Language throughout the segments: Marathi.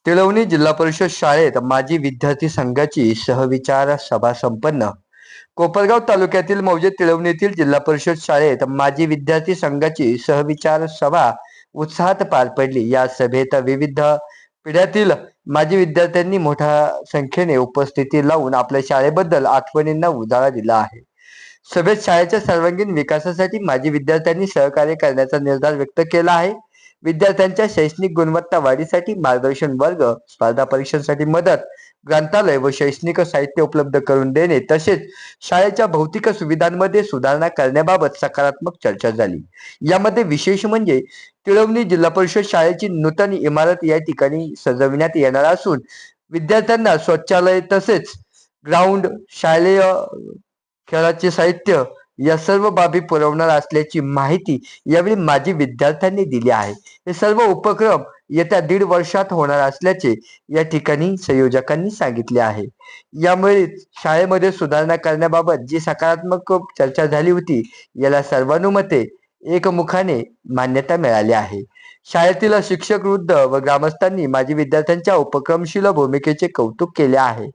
तिळवणी जिल्हा परिषद शाळेत माजी विद्यार्थी संघाची सहविचार सभा संपन्न. कोपरगाव तालुक्यातील मौजे तिळवणी येथील जिल्हा परिषद शाळेत माजी विद्यार्थी संघाची सहविचार सभा उत्साहात पार पडली. या सभेत विविध पिढ्यातील माजी विद्यार्थ्यांनी मोठ्या संख्येने उपस्थिती लावून आपल्या शाळेबद्दल आठवणींना उजाळा दिला आहे. सभेत शाळेच्या सर्वांगीण विकासासाठी माजी विद्यार्थ्यांनी सहकार्य करण्याचा निर्धार व्यक्त केला आहे. विद्यार्थ्यांच्या शैक्षणिक गुणवत्ता वाढीसाठी मार्गदर्शन वर्ग, स्पर्धा परीक्षांसाठी मदत, ग्रंथालय व शैक्षणिक साहित्य उपलब्ध करून देणे तसेच शाळेच्या भौतिक सुविधांमध्ये सुधारणा करण्याबाबत सकारात्मक चर्चा झाली. यामध्ये विशेष म्हणजे तिळवणी जिल्हा परिषद शाळेची नूतन इमारत या ठिकाणी सजविण्यात येणार असून विद्यार्थ्यांना शौचालय तसेच ग्राउंड, शालेय खेळाचे साहित्य या सर्व बाबी पुरवणार असल्याची माहिती यावेळी माजी विद्यार्थ्यांनी दिली आहे. हे सर्व उपक्रम येत्या 1.5 वर्षात होणार असल्याचे या ठिकाणी संयोजकांनी सांगितले आहे. यामुळे शाळेमध्ये सुधारणा करण्याबाबत जी सकारात्मक चर्चा झाली होती याला सर्वानुमते एकमुखाने मान्यता मिळाली आहे. शाळेतील शिक्षक, वृद्ध व ग्रामस्थांनी माजी विद्यार्थ्यांच्या उपक्रमशील भूमिकेचे कौतुक केले आहे.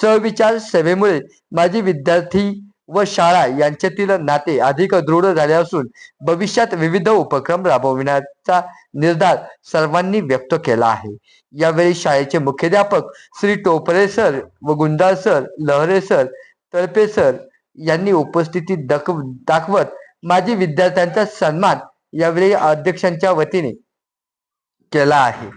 सहविचार सभेमुळे माजी विद्यार्थी व शाळा यांच्यातील नाते अधिक दृढ झाले असून भविष्यात विविध उपक्रम राबविण्याचा निर्धार सर्वांनी व्यक्त केला आहे. यावेळी शाळेचे मुख्याध्यापक श्री टोपरे सर व गुंजाळ सर, लहरे सर, तळपे सर यांनी उपस्थिती दाखवत माजी विद्यार्थ्यांचा सन्मान यावेळी अध्यक्षांच्या वतीने केला आहे.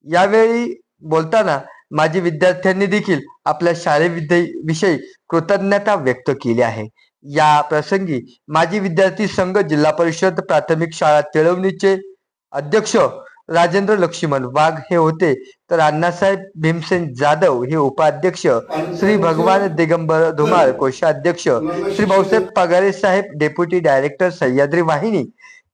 यावेळी बोलताना माजी विद्यार्थ्यांनी देखील आपल्या शाळेविषयी कृतज्ञता व्यक्त केली आहे. या प्रसंगी माजी विद्यार्थी संघ जिल्हा परिषद प्राथमिक शाळा तिळवणीचे अध्यक्ष राजेंद्र लक्ष्मण वाघ हे होते, तर अण्णासाहेब भीमसेन जाधव हे उपाध्यक्ष, श्री भगवान दिगंबर धुमाळ कोषाध्यक्ष, श्री भाऊसाहेब पगारे साहेब डेप्युटी डायरेक्टर सह्याद्री वाहिनी,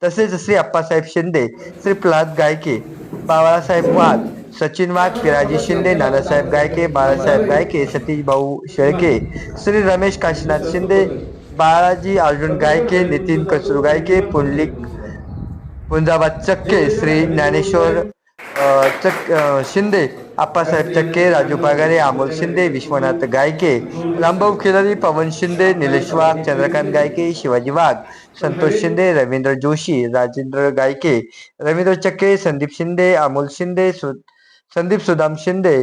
तसेच श्री अप्पासाहेब शिंदे, श्री प्रल्हाद गायके, बाळासाहेब वाघ, सचिन वाघ, पिराजी शिंदे, नानासाहेब गायके, बाळासाहेब गायके, सतीश भाऊ शेळके, श्री रमेश काशीनाथ शिंदे, बाळाजी अर्जुन गायके, नितीन कचरू गायके, पुंजाबाद चक्के, श्री ज्ञानेश्वर शिंदे, आप्पासाहेब चक्के, राजू पगारे, अमोल शिंदे, विश्वनाथ गायके, रामभाऊ खिलारी, पवन शिंदे, निलेश वाघ, चंद्रकांत गायके, शिवाजी वाघ, संतोष शिंदे, रवींद्र जोशी, राजेंद्र गायके, रवींद्र चक्के, संदीप शिंदे, अमोल शिंदे, संदीप सुदाम शिंदे,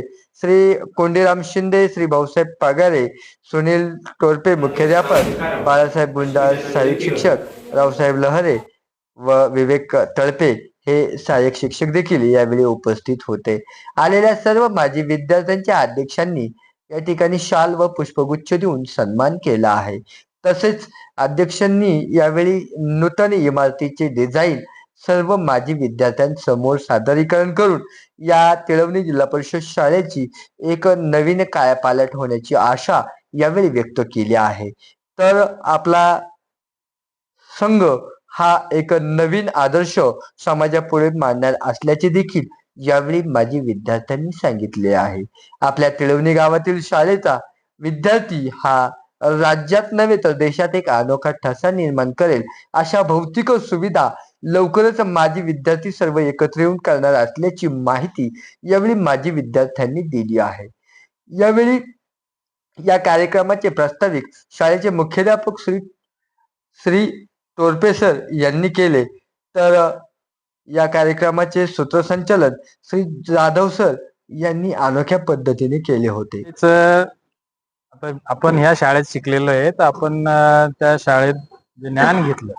श्री कोंडीराम शिंदे, श्री भाऊसाहेब पगारे, सुनील टोरपे मुख्याध्यापक, बाळासाहेब गुंजाळ सहाय्यक शिक्षक, रावसाहेब लहरे व विवेक तळपे हे सहाय्यक शिक्षक देखील यावेळी उपस्थित होते. आलेल्या सर्व माजी विद्यार्थ्यांच्या अध्यक्षांनी या ठिकाणी शाल व पुष्पगुच्छ देऊन सन्मान केला आहे. तसेच अध्यक्षांनी यावेळी नूतन इमारतीचे डिझाईन सर्व माजी विद्यार्थ्यांसमोर सादरीकरण करून या तिळवणी जिल्हा परिषद शाळेची एक नवीन कायापालट होण्याची आशा यावेळी व्यक्त केली आहे. तर आपला संघ हा एक नवीन आदर्श समाजापुढे मांडणार असल्याचे देखील यावेळी माजी विद्यार्थ्यांनी सांगितले आहे. आपल्या तिळवणी गावातील शाळेचा विद्यार्थी हा राज्यात नव्हे तर देशात एक अनोखा ठसा निर्माण करेल अशा भौतिक सुविधा लवकरच माजी विद्यार्थी सर्व एकत्र येऊन करणार असल्याची माहिती यावेळी माजी विद्यार्थ्यांनी दिली आहे. यावेळी या कार्यक्रमाचे प्रास्ताविक शाळेचे मुख्याध्यापक श्री टोरपे सर यांनी केले, तर या कार्यक्रमाचे सूत्रसंचालन श्री जाधव सर यांनी अनोख्या पद्धतीने केले होते. आता आपण ह्या शाळेत शिकलेलो आहे, तर आपण त्या शाळेत जे ज्ञान घेतलं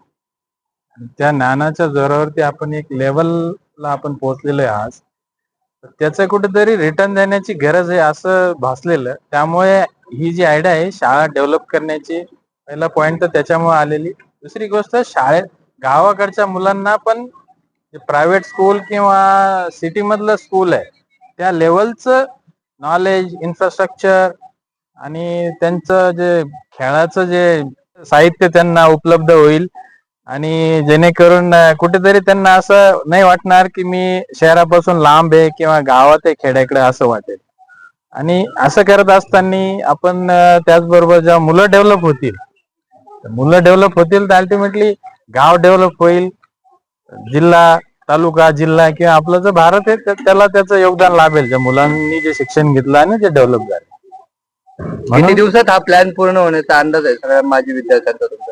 त्या ज्ञानाच्या जोरावरती आपण एक लेवलला आपण पोहोचलेलो आहे आज. तर त्याचं कुठेतरी रिटर्न देण्याची गरज आहे असं भासलेलं. त्यामुळे ही जी आयडिया आहे शाळा डेव्हलप करण्याची, पहिला पॉइंट तर त्याच्यामुळे आलेली. दुसरी गोष्ट, शाळेत गावाकडच्या मुलांना पण प्रायव्हेट स्कूल किंवा सिटी मधलं स्कूल आहे त्या लेवलचं नॉलेज, इन्फ्रास्ट्रक्चर आणि त्यांचं जे खेळाचं जे साहित्य त्यांना उपलब्ध होईल आणि जेणेकरून कुठेतरी त्यांना असं नाही वाटणार की मी शहरापासून लांब आहे किंवा गावात आहे खेड्याकडे असं वाटेल. आणि असं करत असताना आपण त्याचबरोबर जेव्हा मुलं डेव्हलप होतील तर अल्टिमेटली गाव डेव्हलप होईल, जिल्हा तालुका जिल्हा किंवा आपलं जो भारत आहे त्याला त्याचं योगदान लाभेल, ज्या मुलांनी जे शिक्षण घेतलं आणि जे डेव्हलप झाले. किती दिवसात हा प्लॅन पूर्ण होण्याचा अंदाज आहे सगळ्या माजी विद्यार्थ्यांचा तुमचा?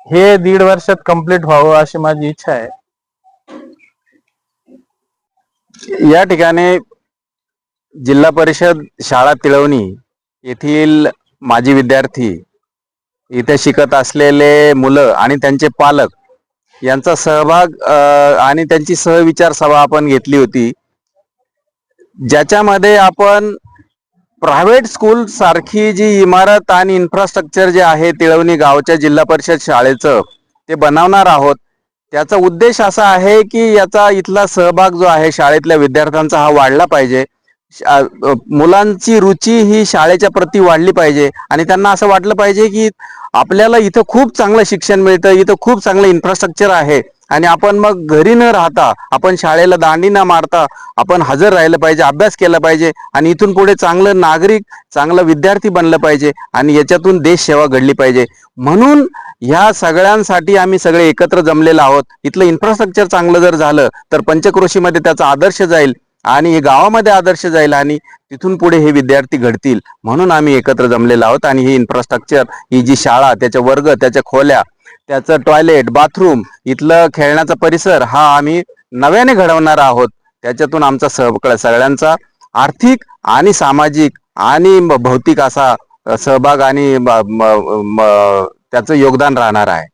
हे 1.5 वर्षात कम्प्लीट व्हावं अशी माझी इच्छा आहे. या ठिकाणी जिल्हा परिषद शाळा तिळवणी येथील माजी विद्यार्थी, इथे शिकत असलेले मुलं आणि त्यांचे पालक यांचा सहभाग आणि त्यांची सहविचार सभा आपण घेतली होती, ज्याच्यामध्ये आपण प्रायव्हेट स्कूल सारखी जी इमारत आणि इन्फ्रास्ट्रक्चर जे आहे तिळवणी गावच्या जिल्हा परिषद शाळेचं ते बनवणार आहोत. त्याचा उद्देश असा आहे की याचा इथला सहभाग जो आहे शाळेतल्या विद्यार्थ्यांचा हा वाढला पाहिजे. मुलांची रुची ही शाळेच्या प्रती वाढली पाहिजे आणि त्यांना असं वाटलं पाहिजे की आपल्याला इथं खूप चांगलं शिक्षण मिळतं, इथं खूप चांगलं इन्फ्रास्ट्रक्चर आहे आणि आपण मग घरी न राहता आपण शाळेला दांडी न मारता आपण हजर राहिलं पाहिजे, अभ्यास केला पाहिजे आणि इथून पुढे चांगलं नागरिक, चांगलं विद्यार्थी बनलं पाहिजे आणि याच्यातून देश सेवा घडली पाहिजे. म्हणून ह्या सगळ्यांसाठी आम्ही सगळे एकत्र जमलेलो आहोत. इथलं इन्फ्रास्ट्रक्चर चांगलं जर झालं तर पंचक्रोशीमध्ये त्याचा आदर्श जाईल आणि हे गावामध्ये आदर्श जाईल आणि तिथून पुढे हे विद्यार्थी घडतील. म्हणून आम्ही एकत्र जमलेलो आहोत आणि हे इन्फ्रास्ट्रक्चर, ही जी शाळा, त्याचे वर्ग, त्याच्या खोल्या, त्याचं टॉयलेट, बाथरूम, इथलं खेळण्याचा परिसर हा आम्ही नव्याने घडवणार आहोत. त्याच्यातून आमचा सगळ्यांचा आर्थिक आणि सामाजिक आणि भौतिक असा सहभाग आणि त्याचं योगदान राहणार आहे.